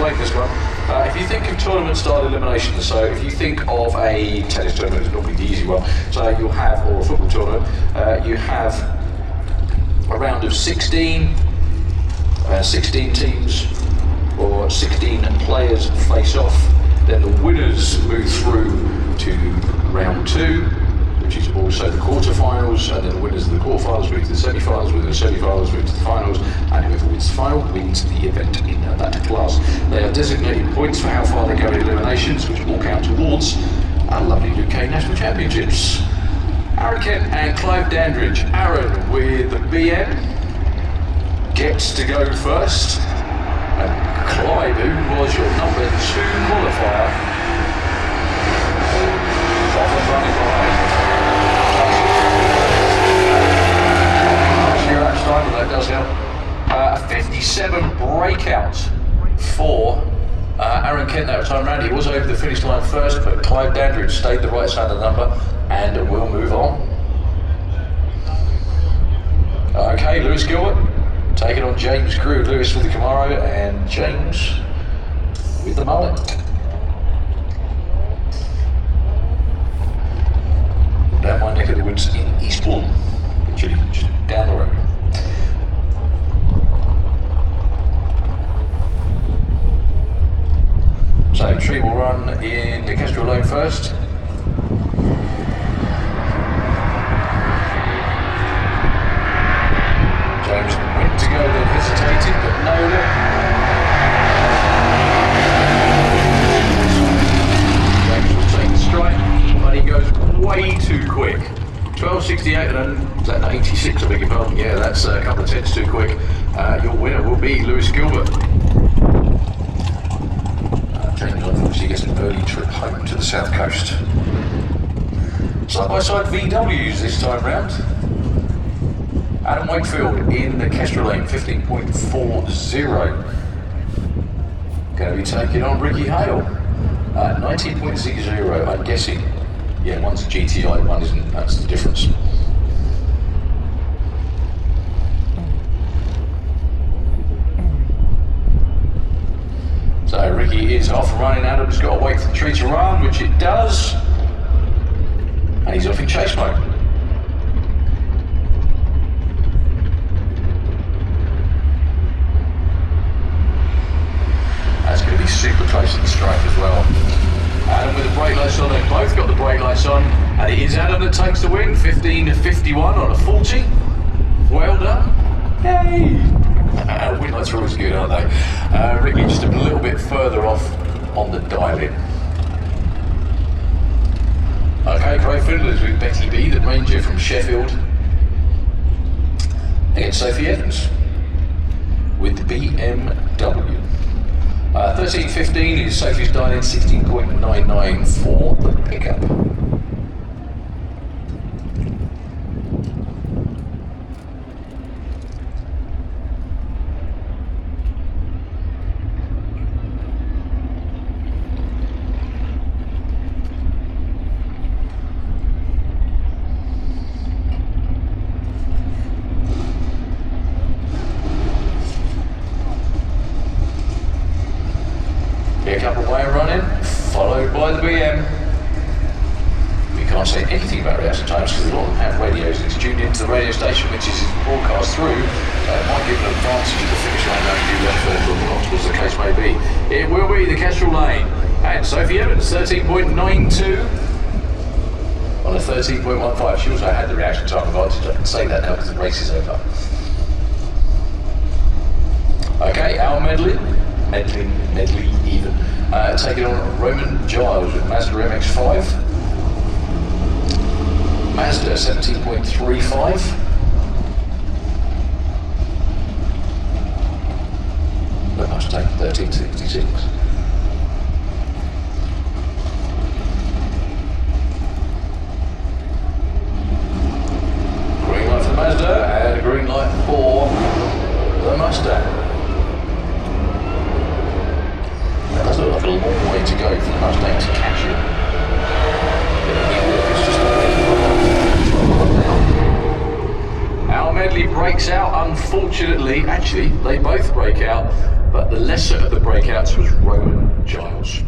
explain this one. If you think of tournament-style elimination, so if you think of a tennis tournament, it's normally the easy one. So you'll have, or a football tournament, you have a round of 16 teams, or 16 players face off. Then the winners move through to round 2, which is also the quarterfinals, and then the winners of the quarterfinals move to the semi-finals, winners of the semi-finals move to the finals, and whoever wins the final wins the event in that class. They have designated points for how far they go in eliminations, which all count towards our lovely UK National Championships. Aaron Kent and Clive Dandridge. Aaron with the BM gets to go first, and Clive, who was your number 2 qualifier, off and running behind. Time, that does help. A 57 breakout for Aaron Kent that time round. He was over the finish line first, but Clive Dandridge stayed the right side of the number, and we'll move on. Okay, Lewis Gilbert taking on James Crew. Lewis with the Camaro and James with the mullet. Down my neck of the woods in Eastbourne, literally just down the road. So Tree will run in the Kestrel Lane first. James went to go, then hesitated, but nailed it. James will take the strike, but he goes way too quick. 12.68 and is that an 86, I beg your pardon? Yeah, that's a couple of tenths too quick. Your winner will be Lewis Gilbert. James unfortunately gets an early trip home to the south coast. Side-by-side VWs this time round. Adam Wakefield in the Kestrel Lane, 15.40. Going to be taking on Ricky Hale, 19.00, I'm guessing. Yeah, one's a GTI, one isn't, that's the difference. So Ricky is off and running. Adam's got to wait for the tree to run, which it does. And he's off in chase mode. That's going to be super close to the strike as well. Adam with the brake lights on, they've both got the brake lights on, and it is Adam that takes the win, 15.51 on a 40. Well done. Yay! Win lights are always good, aren't they? Ricky just a little bit further off on the dial-in. Okay, Craig Fiddlers with Becky B, the Ranger from Sheffield. Against Sophie Evans with the BMW. 13.15 is Sophie's dial-in, 16.99 for the pickup. Pick up away running, followed by the BM. We can't say anything about reaction times because a lot of them have radios. It's tuned into the radio station, which is broadcast through. Might give an advantage of the finish line knowing you left further or not, as the case may be. It will be the Kestrel Lane. And Sophie Evans, 13.92 on a 13.15. She also had the reaction time advantage. I can say that now because the race is over. Okay, Al Medley even. Taking on Roman Giles with Mazda MX-5. Mazda 17.35. The Mustang 1366. Green light for the Mazda and a green light for the Mustang. That does look like a long way to go for the Mustang to catch you. Al Medley breaks out, unfortunately. Actually, they both break out. but the lesser of the breakouts was Roman Giles.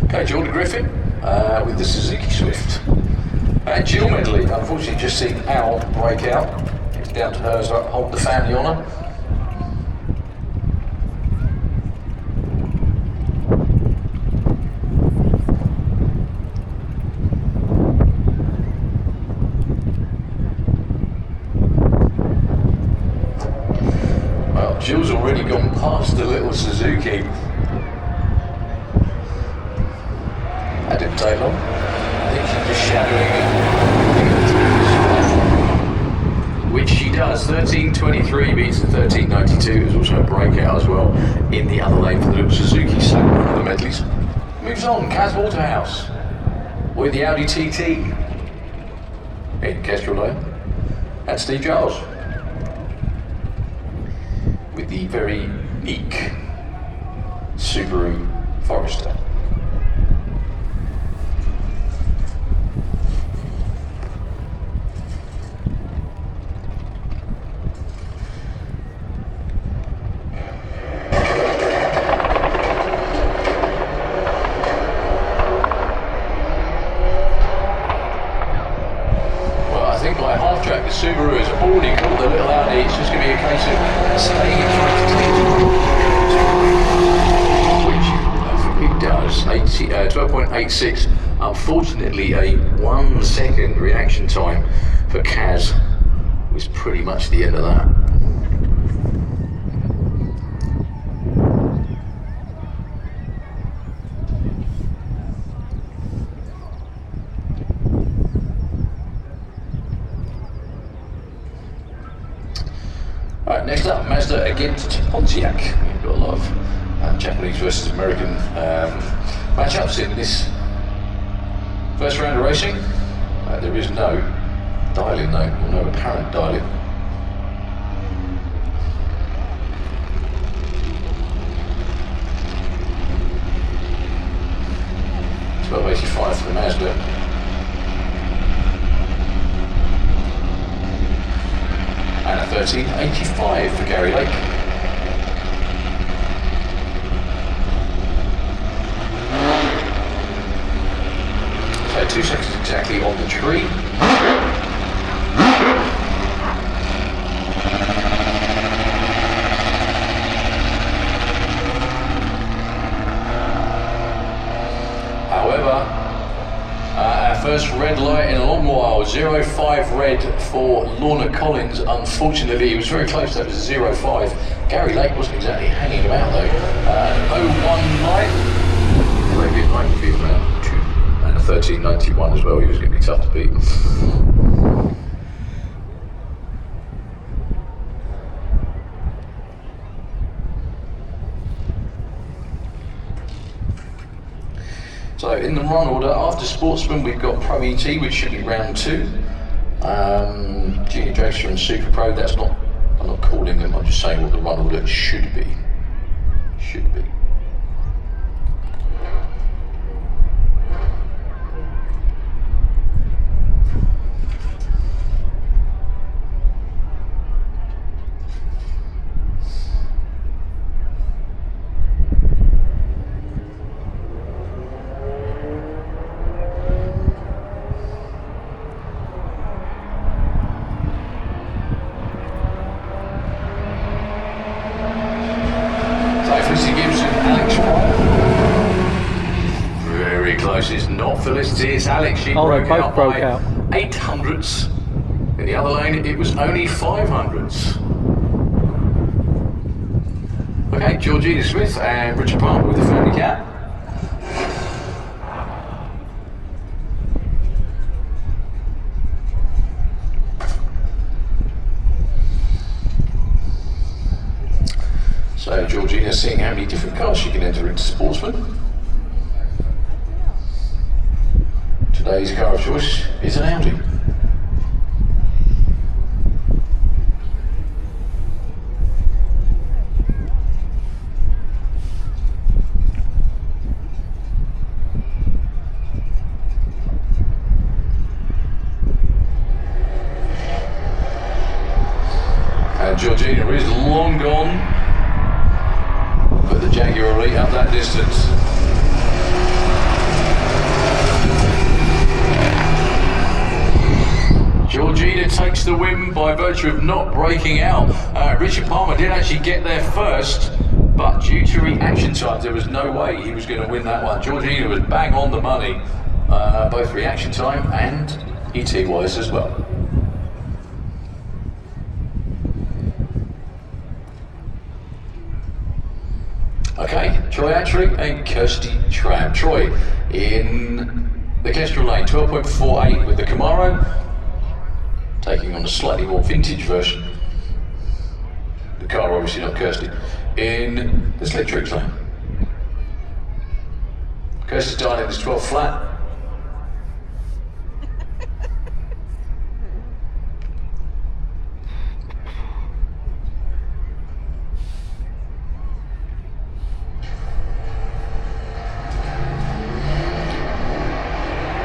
Okay, Jordan Griffin with the Suzuki Swift. Jill Medley, unfortunately just seen Al break out. It's down to her to hold the family honour. Well, Jill's already gone past the little Suzuki. That didn't take long. I think she's just shadowing it. Which she does. 13.23 beats the 13.92. There's also a breakout as well in the other lane for the little Suzuki. So one of the medleys. Moves on. Kaz Waterhouse with the Audi TT in Kestrel Lane. And Steve Giles with the very unique Subaru Forester. Subaru has already caught the little Audi. It's just going to be a case of staying in front, which it does. 12.86. Unfortunately, a 1 second reaction time for Kaz was pretty much the end of that. Right, next up, Mazda against Pontiac. We've got a lot of Japanese versus American matchups in this first round of racing. There is no dial-in though, or no apparent dial-in. $12.85 for the Mazda. And a 13.85 for Gary Lake. So 2 seconds exactly on the tree. However, first red light in a long while, 0.5 red for Lorna Collins. Unfortunately, he was very close, that was 0.5. Gary Lake wasn't exactly hanging him out though. 0.1 light, maybe it might be around 2. And a 13.91 as well, he was going to be tough to beat. So in the run order, after Sportsman, we've got Pro ET, which should be round 2. Junior Dragster and Super Pro, that's not, I'm not calling them, I'm just saying what the run order should be. Should be. It's not Felicity, it's Alex. She broke out by 800ths. In the other lane, it was only 500ths. Okay, Georgina Smith and Richard Palmer with the family cat. So Georgina's seeing how many different cars she can enter into Sportsman. Today's car of choice is an Audi. Georgina is long gone, but the Jaguar Elite up that distance. Georgina takes the win by virtue of not breaking out. Richard Palmer did actually get there first, but due to reaction times, there was no way he was going to win that one. Georgina was bang on the money, both reaction time and ET-wise as well. Okay, Troy Attree and Kirsty Tram. Troy in the Kestrel Lane, 12.48 with the Camaro, taking on a slightly more vintage version. The car, obviously not Kirsty, in the Slick Tricks Lane. Kirsty's dialing this 12 flat.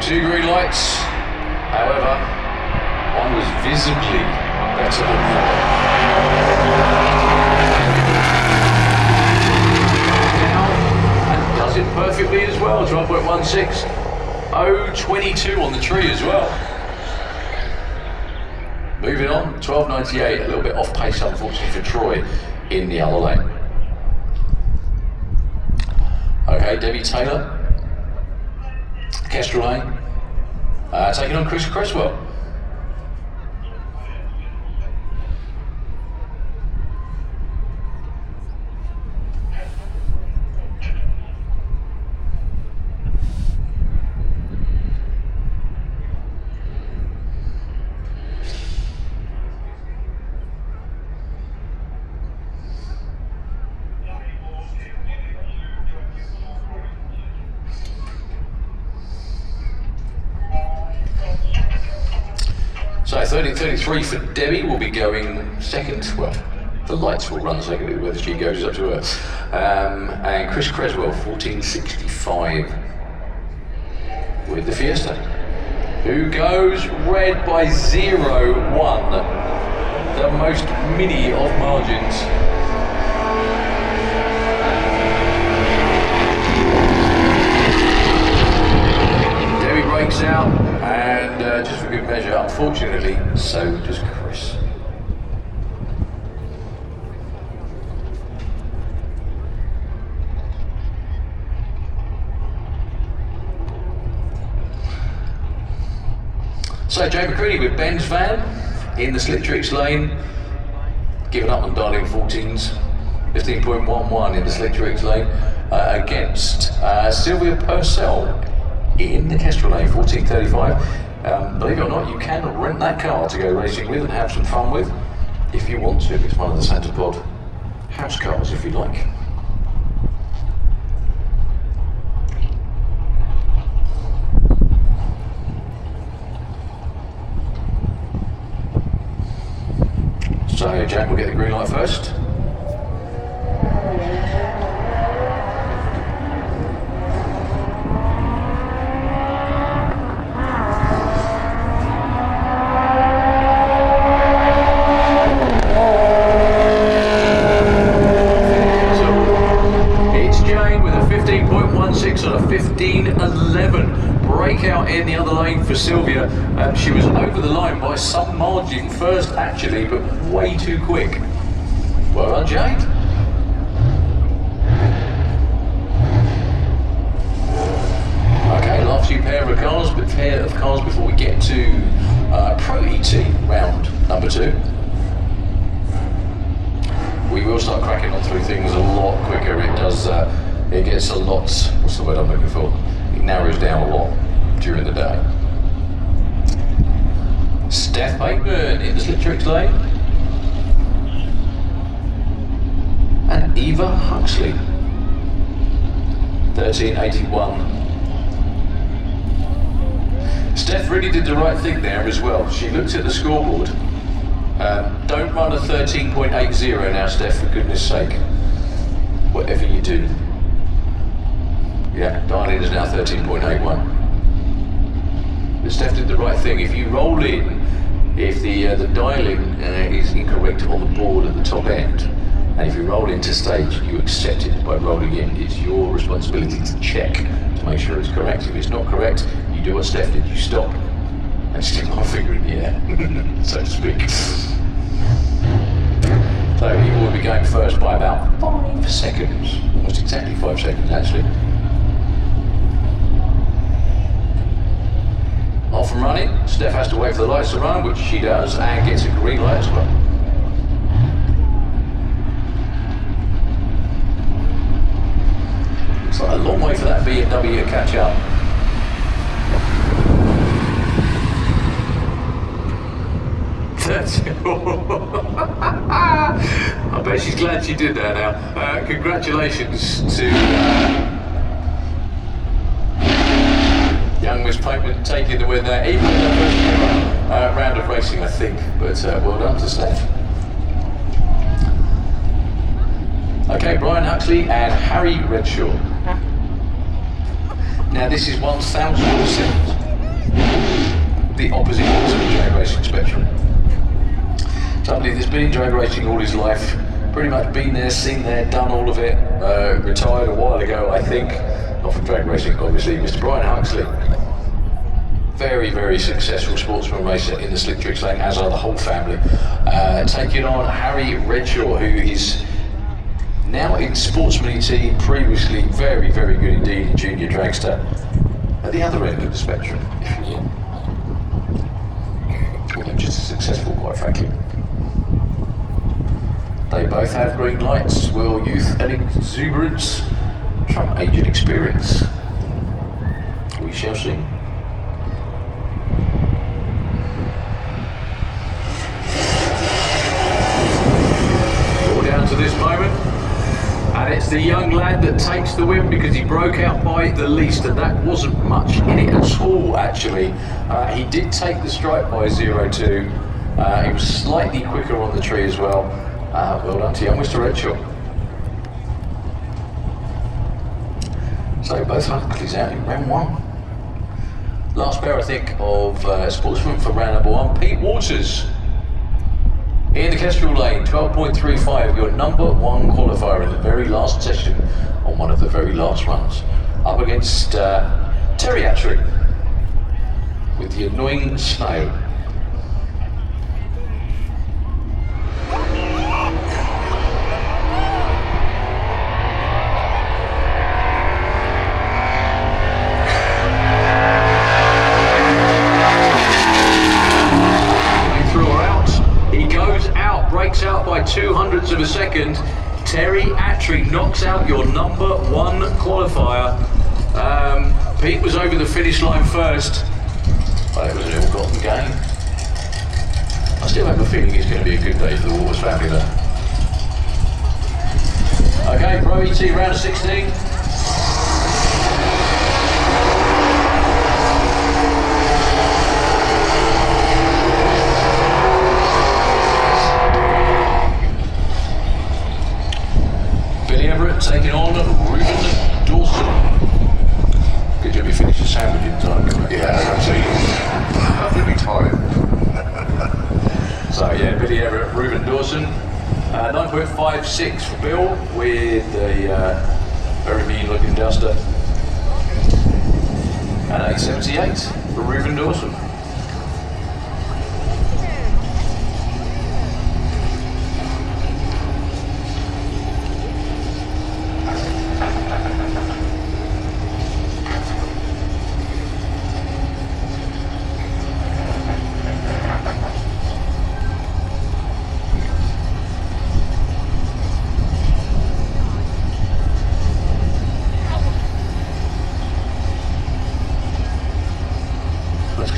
Two green lights, however, one was visibly better than the other. And does it perfectly as well, 12.16. 0.22 on the tree as well. Moving on, 12.98, a little bit off pace unfortunately for Troy in the other lane. Okay, Debbie Taylor, Kestrel Lane, taking on Chris Creswell. So 13.33 for Debbie will be going second. Well, the lights will run second, whether she goes up to her. And Chris Creswell, 14.65 with the Fiesta, who goes red by 0.1, the most mini of margins. Debbie breaks out, and just for good measure, unfortunately, so does Chris. So Joe McCready with Ben's van in the Slick Tricks Lane, giving up on Darling 14s, 15.11 in the Slick Tricks Lane, against Sylvia Purcell in the Kestrel Lane, 14.35. Believe it or not, you can rent that car to go racing with and have some fun with if you want to. It's one of the Santa Pod house cars, if you like. So Jack will get the green light first. On a 15.11 breakout in the other lane for Sylvia. She was over the line by some margin first actually, but way too quick. Well done, Jade. Okay, last few pair of cars before we get to Pro ET round number 2. We will start cracking on through things a lot quicker. It does. It gets a lot, what's the word I'm looking for? It narrows down a lot during the day. Steph Bateman in the Slick Tricks Lane. And Eva Huxley, 13.81. Steph really did the right thing there as well. She looked at the scoreboard. Don't run a 13.80 now, Steph, for goodness sake. Whatever you do. Yeah, Darlene is now 13.81. But Steph did the right thing. If you roll in If the dialing is incorrect on the board at the top end, and if you roll into stage, you accept it by rolling in. It's your responsibility to check to make sure it's correct. If it's not correct, you do what Steph did, you stop and stick my finger in the air, so to speak. So he will be going first by about 5 seconds, almost exactly 5 seconds actually. Off and running, Steph has to wait for the lights to run, which she does, and gets a green light as well. It's like a long way for that BMW to catch up. I bet she's glad she did that now. Congratulations to young Miss Pateman taking the win there, even in the first round of racing, I think. But well done to Steph. Okay, Brian Huxley and Harry Redshaw. Now this is 1000% the opposite ends of the drag racing spectrum. Somebody that's been in drag racing all his life, pretty much been there, seen there, done all of it, retired a while ago, I think. Not from drag racing, obviously, Mr. Brian Huxley. Very, very successful sportsman racer in the Slick Tricks Lane, as are the whole family. Taking on Harry Redshaw, who is now in Sportsman ET, previously very, very good indeed in Junior Dragster. At the other end of the spectrum, if you will. Well, just as successful, quite frankly. They both have green lights, will youth and exuberance trump age and experience. We shall see. All down to this moment, and it's the young lad that takes the win because he broke out by the least, and that wasn't much in it at all actually. He did take the stripe by 0.2. He was slightly quicker on the tree as well. Well done to young Mr. Redshaw. So both Huxleys out in round one. Last pair, I think, of sportsmen for round number one. Pete Waters in the Kestrel Lane, 12.35, your number one qualifier in the very last session on one of the very last runs. Up against Terry Attry with the annoying snail. Out by 0.02 of a second. Terry Attry knocks out your number one qualifier. Pete was over the finish line first, but it was an ill-gotten gain. I still have a feeling it's going to be a good day for the Waters family though. Okay, Pro ET round 16. Taking on Ruben Dawson. Good job you finished your sandwich in time. Yeah, absolutely. I've time. So yeah, Billy Everett, Ruben Dawson. 9.56 for Bill with a very mean looking duster. And 8.78 for Ruben Dawson.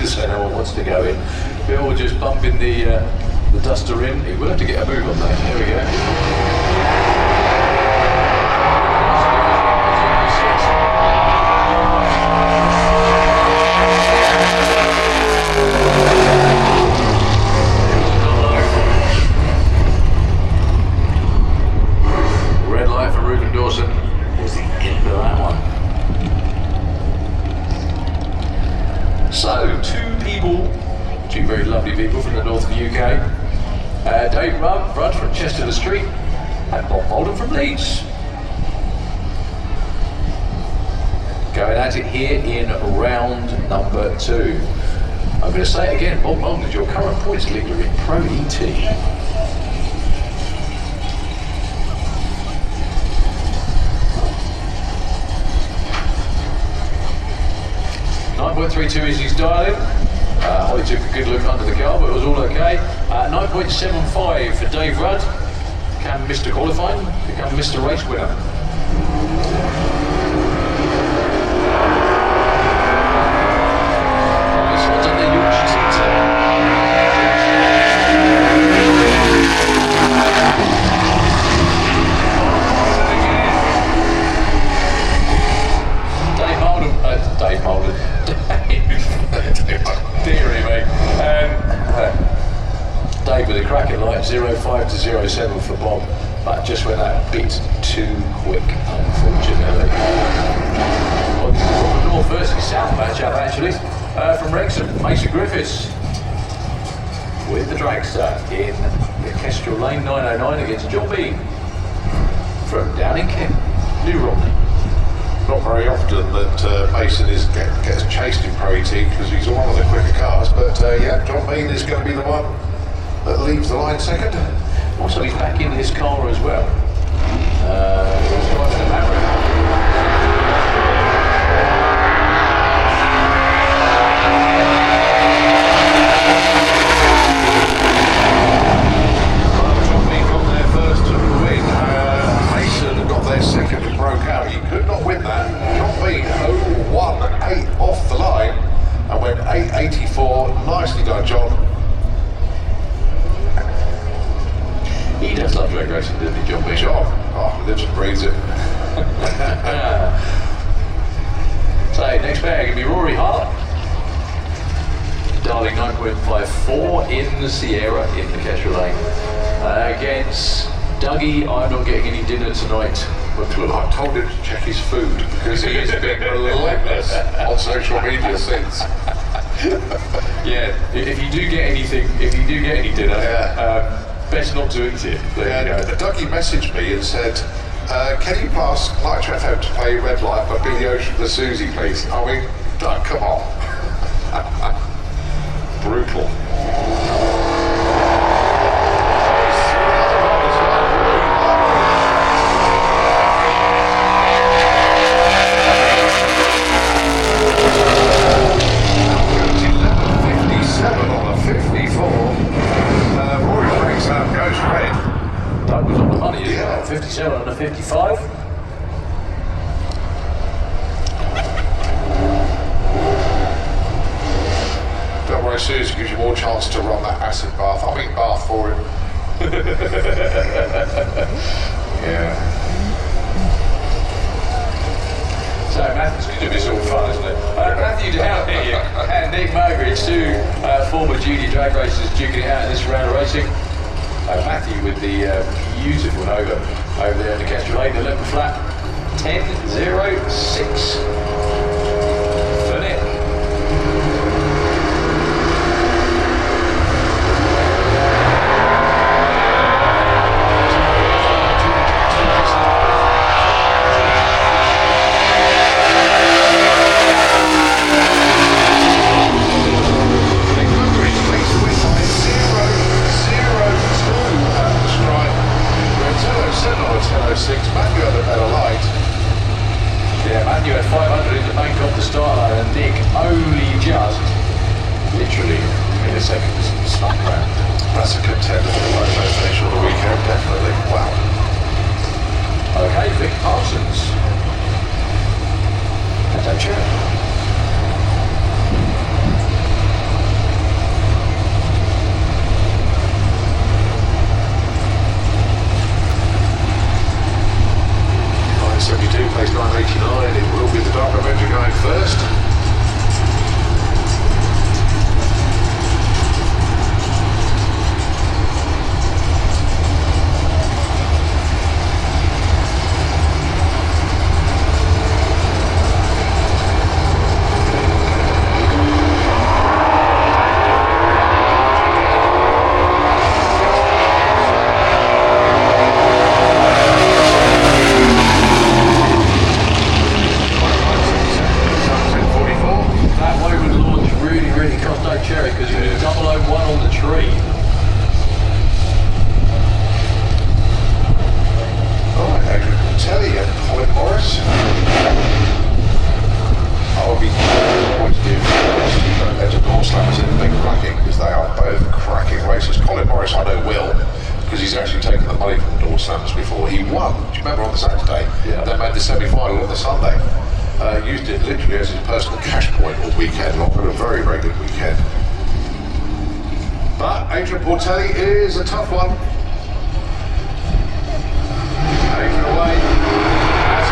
So no one wants to go in. Bill just bumping the duster in. He will have to get a move on that. There we go. Red light for Ruben Dawson was the end of that one. So, two very lovely people from the north the street, and Bob Bolden from Leeds. Going at it here in round number 2. I'm going to say it again, Bob Bolden is your current points leader in Pro ET. 9.32 is his dialing. Holly took a good look under the car, but it was all okay. 9.75 for Dave Rudd. Can Mr. Qualifying become Mr. Race winner? This one's under Yorkshire Centre. Dave Molden. Deary me. Dave with a cracking light, 05 to 07 for Bob, but just went out a bit too quick, unfortunately. From North versus South matchup actually, from Wrexham, Mason Griffiths with the dragster in the Kestrel Lane 909 against John Bean from down in Kent, New Romney. Not very often that Mason gets chased in Pro ET because he's one of the quicker cars, but yeah, John Bean is going to be the one that leaves the line second. Also, he's back in his car as well. He's driving a Maverick. John Bean got there first to win. Mason got there second and broke out. He could not win that. John Bean 0-1-8 off the line and went 8.84. Nicely done, John. He does love drag racing, doesn't he, John Bean? John, oh, lives and breathes it. So, next bag, going to be Rory Hart. Darling 9.54 in the Sierra in the Kestrel Lane. Against Dougie, I'm not getting any dinner tonight. I told him to check his food because he has been relentless on social media since. Yeah, if you do get anything, if you do get any dinner, best not to eat it. There you go. Dougie messaged me and said, can you pass Nitro FM to play Red Light by Billy Ocean for Susie, please? I mean, Doug, come on. Brutal. Doug was on the money as well, 57 and a 55. Don't worry, Susie gives you more chance to run that acid bath. I'll make bath for him. Yeah. So Matthew's going to do this all fun, isn't it? Matthew down here and Nick Mogridge, two former junior drag racers duking it out in this round of racing. Matthew with the beautiful Nova over there in the Kestrel Lane, 11 flat, 10.06 for Nick. Matthew had a better light. Yeah, Matthew had 500 in the bank off the start line, and Nick only just, literally, milliseconds stuck around. That's a contender for the most finish of the weekend, definitely. Wow. Okay, Vic Parsons. Hello, Chair. Place 989, it will be the Dark Avenger going first. taken the money from Dawn Sanders before. He won, do you remember, on the Saturday? Yeah. Then made the semi-final on the Sunday. Used it literally as his personal cash point all weekend long. Had a very, very good weekend. But Adrian Portelli is a tough one. Adrian away. As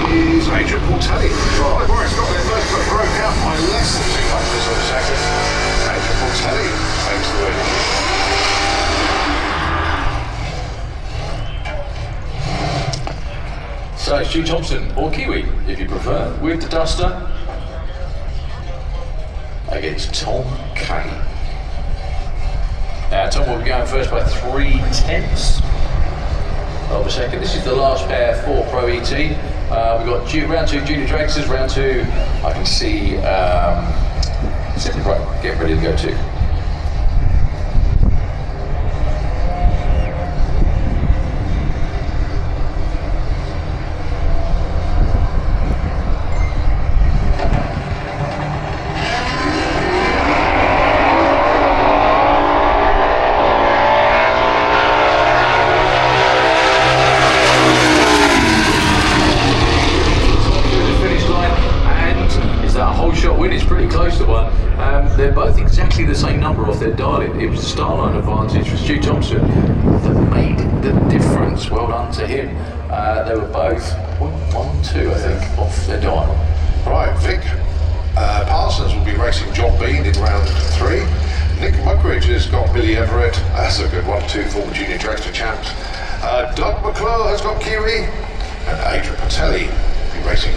he's Adrian Portelli. Right, Morris got their first but broke out by less than 2 hundredths of a second. Adrian Portelli takes the win. So Stu Thompson, or Kiwi, if you prefer, with the duster against Tom Kane. Tom will be going first by 3/10 of a second. This is the last pair for Pro ET. We've got round 2 junior dragsters, round 2 I can see Sydney Pro getting ready to go too. They're both exactly the same number off their dial-in. It was the Starline advantage for Stu Thompson that made the difference. Well done to him. They were both 1-2, I think, off their dial. Right, Vic Parsons will be racing John Bean in round 3. Nick Mugridge has got Billy Everett. That's a good one, 2 former junior dragster champs. Doug McClure has got Kiwi. And Adrian Portelli will be racing